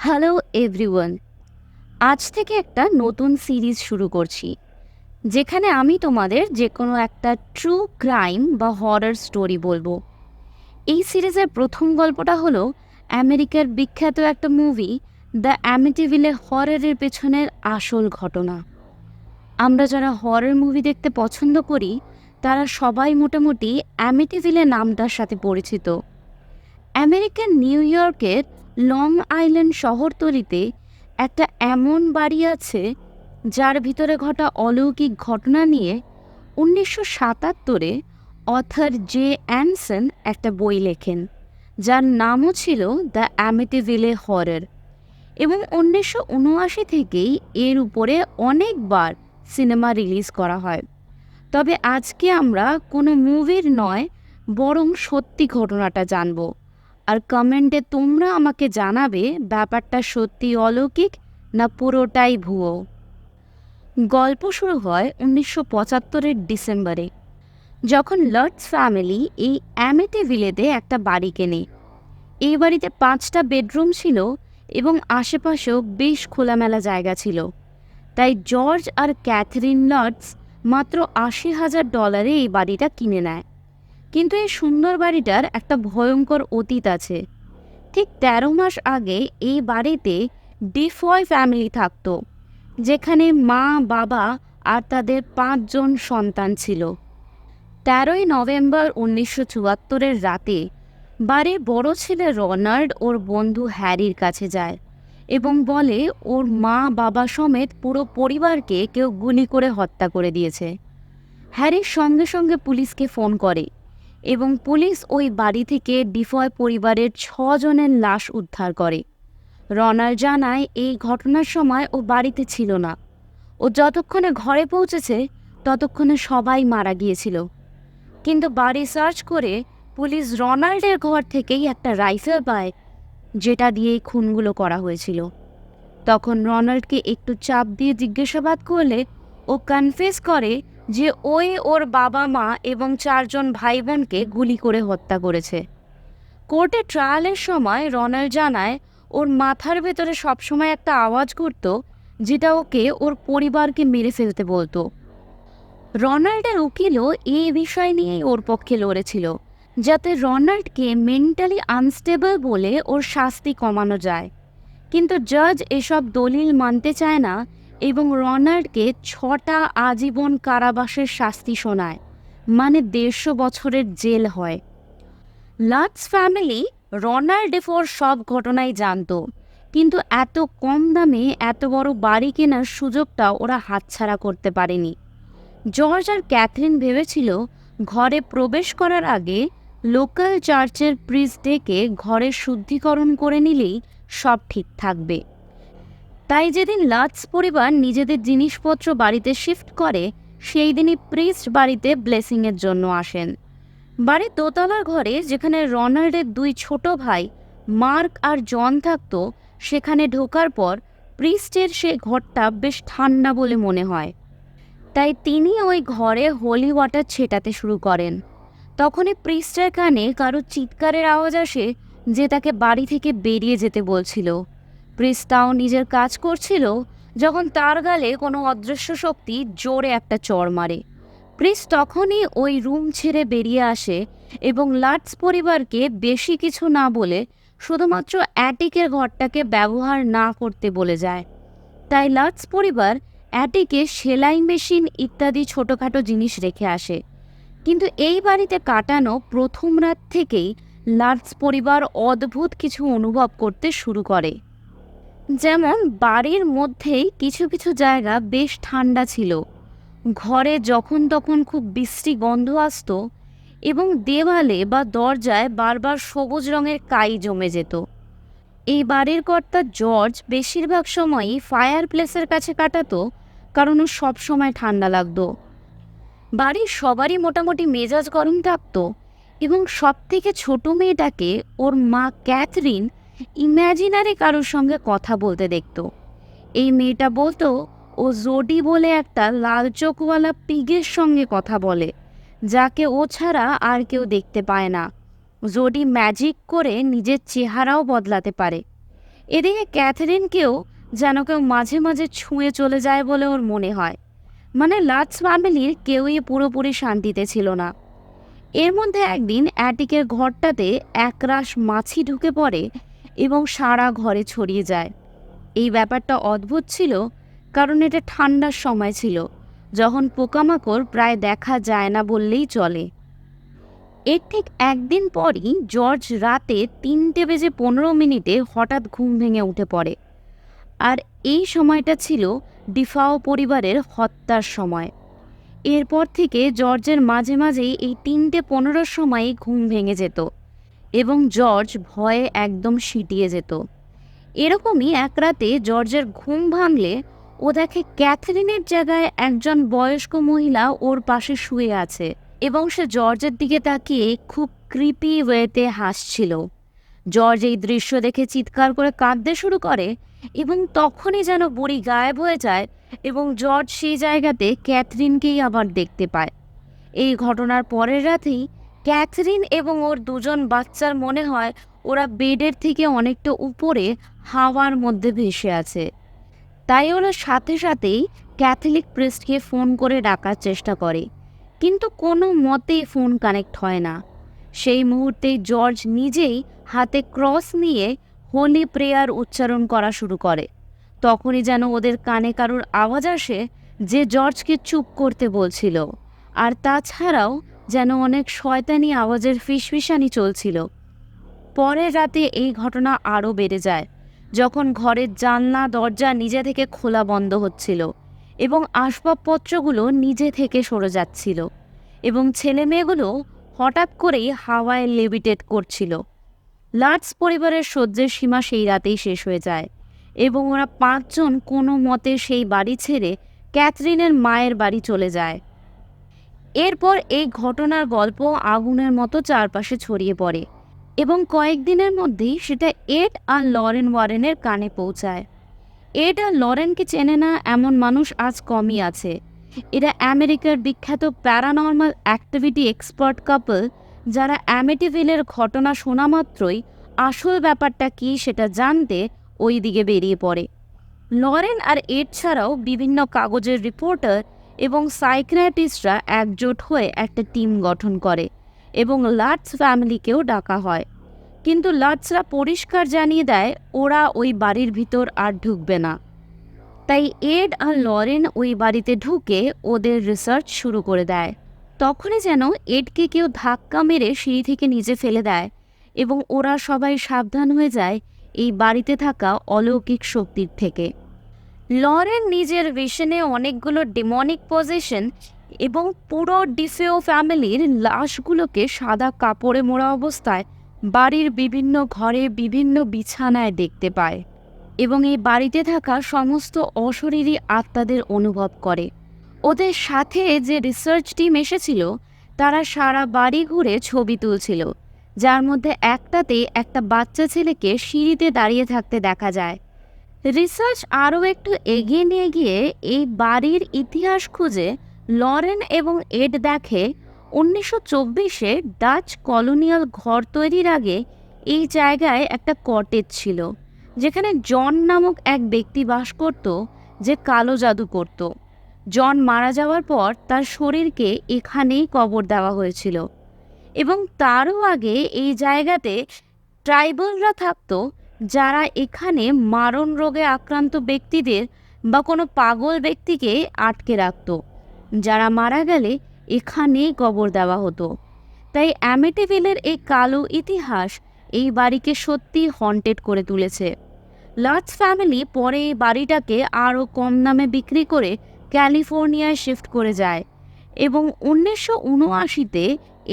Hello everyone. আজ থেকে একটা নতুন সিরিজ শুরু করছি, যেখানে আমি তোমাদের যে কোনো একটা ট্রু ক্রাইম বা হরর স্টোরি বলবো। এই সিরিজের প্রথম গল্পটা হলো আমেরিকার বিখ্যাত একটা মুভি দ্য অ্যামিটিভিলে হররের পেছনের আসল ঘটনা। আমরা যারা হরর মুভি দেখতে পছন্দ করি তারা সবাই মোটামুটি অ্যামিটিভিলে নামটার সাথে পরিচিত। আমেরিকার নিউ ইয়র্কের লং আইল্যান্ড শহরতলিতে একটা এমন বাড়ি আছে যার ভিতরে ঘটা অলৌকিক ঘটনা নিয়ে 1977-এ অথর জে অ্যানসন একটা বই লেখেন, যার নামও ছিল দ্য অ্যামিটিভিলে হরর, এবং 1979 থেকেই এর উপরে অনেকবার সিনেমা রিলিজ করা হয়। তবে আজকে আমরা কোনো মুভির নয়, বরং সত্যি ঘটনাটা জানব। আর কমেন্টে তোমরা আমাকে জানাবে ব্যাপারটা সত্যি অলৌকিক না পুরোটাই ভুয়ো। গল্প শুরু হয় 1975-এর ডিসেম্বরে, যখন লর্ডস ফ্যামিলি এই অ্যামিটিভিলেতে একটা বাড়ি কেনে। এই বাড়িতে 5টা বেডরুম ছিল এবং আশেপাশেও বেশ খোলামেলা জায়গা ছিল। তাই জর্জ আর ক্যাথরিন লর্ডস মাত্র $80,000 এই বাড়িটা কিনে নেয়। কিন্তু এই সুন্দর বাড়িটার একটা ভয়ঙ্কর অতীত আছে। ঠিক 13 মাস আগে এই বাড়িতে ডিফয় ফ্যামিলি থাকতো, যেখানে মা, বাবা আর তাদের 5 জন সন্তান ছিল। 13ই নভেম্বর 1974-এর রাতে বাড়ির বড় ছেলে রনাল্ড ওর বন্ধু হ্যারির কাছে যায় এবং বলে ওর মা, বাবা সমেত পুরো পরিবারকে কেউ গুলি করে হত্যা করে দিয়েছে। হ্যারির সঙ্গে সঙ্গে পুলিশকে ফোন করে এবং পুলিশ ওই বাড়ি থেকে ডিফয় পরিবারের 6 জনের লাশ উদ্ধার করে। রনাল্ড জানায় এই ঘটনার সময় ও বাড়িতে ছিল না। ও যতক্ষণে ঘরে পৌঁছেছে ততক্ষণে সবাই মারা গিয়েছিল। কিন্তু বাড়ি সার্চ করে পুলিশ রনাল্ডের ঘর থেকেই একটা রাইফেল পায়, যেটা দিয়ে খুনগুলো করা হয়েছিল। তখন রনাল্ডকে একটু চাপ দিয়ে জিজ্ঞাসাবাদ করলে ও কনফেস করে যে ওই ওর বাবা, মা এবং 4 জন ভাই বোনকে গুলি করে হত্যা করেছে। কোর্টে ট্রায়ালের সময় রনাল্ড জানায় ওর মাথার ভেতরে সবসময় একটা আওয়াজ করত, যেটা ওকে ওর পরিবারকে মেরে ফেলতে বলতো। রনাল্ডের উকিলও এই বিষয় নিয়েই ওর পক্ষে লড়েছিল, যাতে রনাল্ডকে মেন্টালি আনস্টেবল বলে ওর শাস্তি কমানো যায়। কিন্তু জাজ এসব দলিল মানতে চায় না এবং রনাল্ডকে 6টা আজীবন কারাবাসের শাস্তি শোনায়, মানে 150 বছরের জেল হয়। লাটস ফ্যামিলি রনাল্ড ডেফোর সব ঘটনাই জানতো, কিন্তু এত কম দামে এত বড় বাড়ি কেনার সুযোগটা ওরা হাতছাড়া করতে পারেনি। জর্জ আর ক্যাথরিন ভেবেছিল ঘরে প্রবেশ করার আগে লোকাল চার্চের প্রিস্ট ডেকে ঘরে শুদ্ধিকরণ করে নিলেই সব ঠিক থাকবে। তাই যেদিন লাটস পরিবার নিজেদের জিনিসপত্র বাড়িতে শিফট করে, সেই দিনই প্রিস্ট বাড়িতে ব্লেসিংয়ের জন্য আসেন। বাড়ির দোতলার ঘরে, যেখানে রনাল্ডের 2 ছোট ভাই মার্ক আর জন থাকতো, সেখানে ঢোকার পর প্রিস্টের সে ঘরটা বেশ ঠান্ডা বলে মনে হয়। তাই তিনি ওই ঘরে হোলি ওয়াটার ছেটাতে শুরু করেন। তখনই প্রিস্টের কানে কারো চিৎকারের আওয়াজ আসে যে তাকে বাড়ি থেকে বেরিয়ে যেতে বলছিল। প্রিস্ট তাও নিজের কাজ করছিল যখন তার গালে কোনো অদৃশ্য শক্তি জোরে একটা চড় মারে। প্রিস্ট তখনই ওই রুম ছেড়ে বেরিয়ে আসে এবং লাটস পরিবারকে বেশি কিছু না বলে শুধুমাত্র অ্যাটিকের ঘরটাকে ব্যবহার না করতে বলে যায়। তাই লাটস পরিবার অ্যাটিকে সেলাই মেশিন ইত্যাদি ছোটোখাটো জিনিস রেখে আসে। কিন্তু এই বাড়িতে কাটানো প্রথম রাত থেকেই লাটস পরিবার অদ্ভুত কিছু অনুভব করতে শুরু করে। যেমন বাড়ির মধ্যেই কিছু কিছু জায়গা বেশ ঠান্ডা ছিল, ঘরে যখন তখন খুব বিশ্রী গন্ধ আসতো এবং দেওয়ালে বা দরজায় বারবার সবুজ রঙের কাই জমে যেত। এই বাড়ির কর্তা জর্জ বেশিরভাগ সময়ই ফায়ার প্লেসের কাছে কাটাতো, কারণ ও সবসময় ঠান্ডা লাগতো। বাড়ির সবারই মোটামুটি মেজাজ গরম থাকতো এবং সবথেকে ছোট মেয়েটাকে ওর মা ক্যাথরিন ইম্যাজিনারি কারোর সঙ্গে কথা বলতে দেখত। এই মেয়েটা বলতো ও জোডি বলে একটা লাল চোখওয়ালা পিগের সঙ্গে কথা বলে, যাকে ও ছাড়া আর কেউ দেখতে পায় না। জোডি ম্যাজিক করে নিজের চেহারাও বদলাতে পারে এদিকে ক্যাথরিনকেও যেন কেউ মাঝে মাঝে ছুঁয়ে চলে যায় বলে ওর মনে হয়। মানে লাটস ফ্যামিলির কেউই পুরোপুরি শান্তিতে ছিল না। এর মধ্যে একদিন অ্যাটিকের ঘরটাতে একরাশ মাছি ঢুকে পড়ে এবং সারা ঘরে ছড়িয়ে যায়। এই ব্যাপারটা অদ্ভুত ছিল, কারণ এটা ঠান্ডার সময় ছিল, যখন পোকামাকড় প্রায় দেখা যায় না বললেই চলে। এর ঠিক একদিন পরই জর্জ রাতে 3:15 হঠাৎ ঘুম ভেঙে উঠে পড়ে। আর এই সময়টা ছিল ডিফাও পরিবারের হত্যার সময়। এরপর থেকে জর্জের মাঝে মাঝেই এই 3:15 সময়ে ঘুম ভেঙে যেত এবং জর্জ ভয়ে একদম সিঁটিয়ে যেত। এরকমই এক রাতে জর্জের ঘুম ভাঙলে ও দেখে ক্যাথরিনের জায়গায় একজন বয়স্ক মহিলা ওর পাশে শুয়ে আছে এবং সে জর্জের দিকে তাকিয়ে খুব ক্রিপি ওয়েতে হাসছিল। জর্জ এই দৃশ্য দেখে চিৎকার করে কাঁদতে শুরু করে এবং তখনই যেন বুড়ি গায়েব হয়ে যায় এবং জর্জ সেই জায়গাতে ক্যাথরিনকেই আবার দেখতে পায়। এই ঘটনার পরের রাতেই ক্যাথরিন এবং ওর দুজন বাচ্চার মনে হয় ওরা বেডের থেকে অনেকটা উপরে হাওয়ার মধ্যে ভেসে আছে। তাই ওরা সাথে সাথেই ক্যাথলিক প্রিস্টকে ফোন করে ডাকার চেষ্টা করে, কিন্তু কোনো মতেই ফোন কানেক্ট হয় না। সেই মুহূর্তেই জর্জ নিজেই হাতে ক্রস নিয়ে হোলি প্রেয়ার উচ্চারণ করা শুরু করে। তখনই যেন ওদের কানে কারুর আওয়াজ আসে যে জর্জকে চুপ করতে বলছিল, আর তাছাড়াও যেন অনেক শয়তানি আওয়াজের ফিসফিসানি চলছিল। পরের রাতে এই ঘটনা আরও বেড়ে যায়, যখন ঘরের জানলা দরজা নিজে থেকে খোলা বন্ধ হচ্ছিল এবং আসবাবপত্রগুলো নিজে থেকে সরে যাচ্ছিল এবং ছেলে মেয়েগুলো হঠাৎ করেই হাওয়ায় লেভিটেট করছিল। লাটস পরিবারের সহ্যের সীমা সেই রাতেই শেষ হয়ে যায় এবং ওরা 5 জন কোনো মতে সেই বাড়ি ছেড়ে ক্যাথরিনের মায়ের বাড়ি চলে যায়। এরপর এই ঘটনার গল্প আগুনের মতো চারপাশে ছড়িয়ে পড়ে এবং কয়েকদিনের মধ্যেই সেটা এড আর লরেন ওয়ারেনের কানে পৌঁছায়। এড আর লরেনকে চেনে না এমন মানুষ আজ কমই আছে। এরা আমেরিকার বিখ্যাত প্যারানর্মাল অ্যাক্টিভিটি এক্সপার্ট কাপল, যারা অ্যামিটিভিলের ঘটনা শোনা মাত্রই আসল ব্যাপারটা কী সেটা জানতে ওই দিকে বেরিয়ে পড়ে। লরেন আর এড ছাড়াও বিভিন্ন কাগজের রিপোর্টার এবং সাইকিয়াট্রিস্টরা একজোট হয়ে একটা টিম গঠন করে এবং লাটস ফ্যামিলিকেও ডাকা হয়। কিন্তু লাটসরা পরিষ্কার জানিয়ে দেয় ওরা ওই বাড়ির ভিতর আর ঢুকবে না। তাই এড আর লরেন ওই বাড়িতে ঢুকে ওদের রিসার্চ শুরু করে দেয়। তখনই যেন এডকে কেউ ধাক্কা মেরে সিঁড়ি থেকে নিচে ফেলে দেয় এবং ওরা সবাই সাবধান হয়ে যায় এই বাড়িতে থাকা অলৌকিক শক্তির থেকে। লরেন নিজের ভিশনে অনেকগুলো ডেমনিক পজিশন এবং পুরো ডিফেও ফ্যামিলির লাশগুলোকে সাদা কাপড়ে মোড়া অবস্থায় বাড়ির বিভিন্ন ঘরে বিভিন্ন বিছানায় দেখতে পায় এবং এই বাড়িতে থাকা সমস্ত অশরীরী আত্মাদের অনুভব করে। ওদের সাথে যে রিসার্চ টিম এসেছিল তারা সারা বাড়ি ঘুরে ছবি তুলছিল, যার মধ্যে একটাতে একটা বাচ্চা ছেলেকে সিঁড়িতে দাঁড়িয়ে থাকতে দেখা যায়। রিসার্চ আরও একটু এগিয়ে নিয়ে গিয়ে এই বাড়ির ইতিহাস খুঁজে লরেন এবং এড দেখে 1924-এ ডাচ কলোনিয়াল ঘর তৈরির আগে এই জায়গায় একটা কটেজ ছিল, যেখানে জন নামক এক ব্যক্তি বাস করত যে কালো জাদু করত। জন মারা যাওয়ার পর তার শরীরকে এখানেই কবর দেওয়া হয়েছিল এবং তারও আগে এই জায়গাতে ট্রাইবালরা থাকতো, যারা এখানে মারণ রোগে আক্রান্ত ব্যক্তিদের বা কোনো পাগল ব্যক্তিকে আটকে রাখত, যারা মারা গেলে এখানেই কবর দেওয়া হতো। তাই অ্যামিটিভিলের এই কালো ইতিহাস এই বাড়িকে সত্যি হন্টেড করে তুলেছে। লাটস ফ্যামিলি পরে এই বাড়িটাকে আরও কম দামে বিক্রি করে ক্যালিফোর্নিয়ায় শিফট করে যায় এবং 1979-তে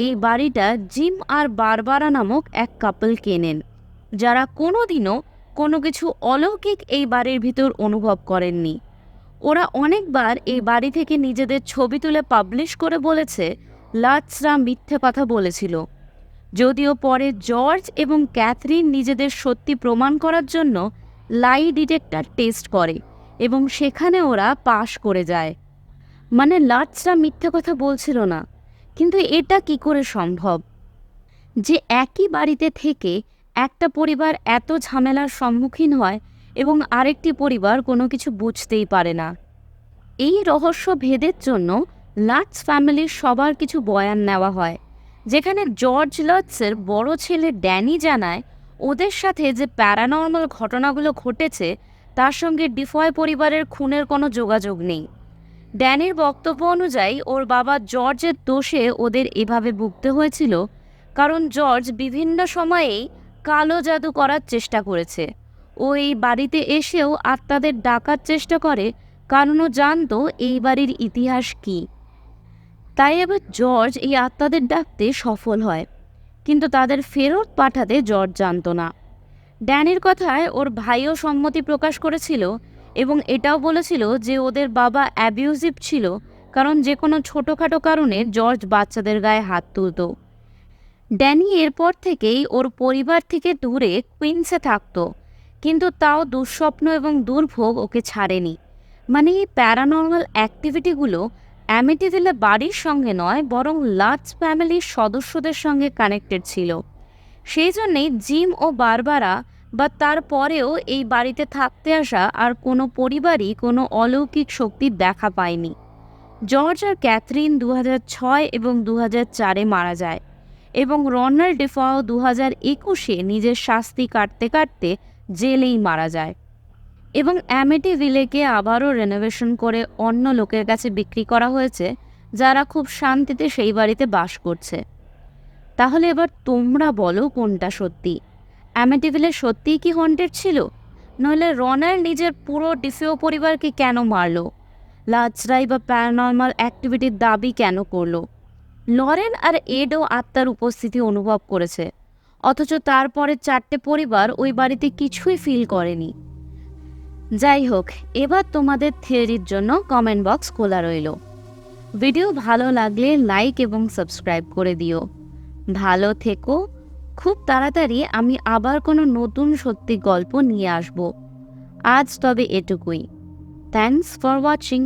এই বাড়িটা জিম আর বারবারা নামক এক কাপল কেনেন, যারা কোনোদিনও কোনো কিছু অলৌকিক এই বাড়ির ভিতর অনুভব করেননি। ওরা অনেকবার এই বাড়ি থেকে নিজেদের ছবি তুলে পাবলিশ করে বলেছে লাটসরা মিথ্যে কথা বলেছিল। যদিও পরে জর্জ এবং ক্যাথরিন নিজেদের সত্যি প্রমাণ করার জন্য লাই ডিটেক্টর টেস্ট করে এবং সেখানে ওরা পাশ করে যায়। মানে লাটসরা মিথ্যে কথা বলছিল না, কিন্তু এটা কি করে সম্ভব যে একই বাড়িতে থেকে একটা পরিবার এত ঝামেলার সম্মুখীন হয় এবং আরেকটি পরিবার কোনো কিছু বুঝতেই পারে না। এই রহস্য ভেদের জন্য লাটস ফ্যামিলির সবার কিছু বয়ান নেওয়া হয়, যেখানে জর্জ লাটসের বড় ছেলে ড্যানি জানায় ওদের সাথে যে প্যারানর্মাল ঘটনাগুলো ঘটেছে তার সঙ্গে ডিফয় পরিবারের খুনের কোনো যোগাযোগ নেই। ড্যানির বক্তব্য অনুযায়ী ওর বাবা জর্জের দোষে ওদের এভাবে ভুগতে হয়েছিল, কারণ জর্জ বিভিন্ন সময়েই কালো জাদু করার চেষ্টা করেছে। ও এই বাড়িতে এসেও আত্মাদের ডাকার চেষ্টা করে, কারণ ও জানতো এই বাড়ির ইতিহাস কী। তাই এবার জর্জ এই আত্মাদের ডাকতে সফল হয়, কিন্তু তাদের ফেরত পাঠাতে জর্জ জানতো না। ড্যানির কথায় ওর ভাইও সম্মতি প্রকাশ করেছিল এবং এটাও বলেছিল যে ওদের বাবা অ্যাবিউজিভ ছিল, কারণ যে কোনো ছোটোখাটো কারণে জর্জ বাচ্চাদের গায়ে হাত তুলত। ড্যানি এরপর থেকেই ওর পরিবার থেকে দূরে কুইন্সে থাকতো, কিন্তু তাও দুঃস্বপ্ন এবং দুর্ভোগ ওকে ছাড়েনি। মানে এই প্যারানর্মাল অ্যাক্টিভিটিগুলো অ্যামিটিভিলে বাড়ির সঙ্গে নয়, বরং লাটস ফ্যামিলির সদস্যদের সঙ্গে কানেক্টেড ছিল। সেই জন্যেই জিম ও বারবারা বা তারপরেও এই বাড়িতে থাকতে আসা আর কোনো পরিবারই কোনো অলৌকিক শক্তির দেখা পায়নি। জর্জ আর ক্যাথরিন 2006 এবং 2004-এ মারা যায় এবং রনাল্ড ডেফাও 2021-এ নিজের শাস্তি কাটতে কাটতে জেলেই মারা যায় এবং অ্যামিটিভিলেকে আবারও রেনোভেশন করে অন্য লোকের কাছে বিক্রি করা হয়েছে, যারা খুব শান্তিতে সেই বাড়িতে বাস করছে। তাহলে এবার তোমরা বলো কোনটা সত্যি? অ্যামিটিভিলে সত্যিই কি হন্টেড ছিল, নইলে রনাল্ড নিজের পুরো ডিফিও পরিবারকে কেন মারলো? লাটসরাই বা প্যারানর্মাল অ্যাক্টিভিটির দাবি কেন করলো? লরেন আর এডও আত্মার উপস্থিতি অনুভব করেছে, অথচ তারপরে 4টে পরিবার ওই বাড়িতে কিছুই ফিল করেনি। যাই হোক, এবার তোমাদের থিওরির জন্য কমেন্ট বক্স খোলা রইল। ভিডিও ভালো লাগলে লাইক এবং সাবস্ক্রাইব করে দিও। ভালো থেকো। খুব তাড়াতাড়ি আমি আবার কোনো নতুন সত্যি গল্প নিয়ে আসব। আজ তবে এটুকুই। Thanks for watching.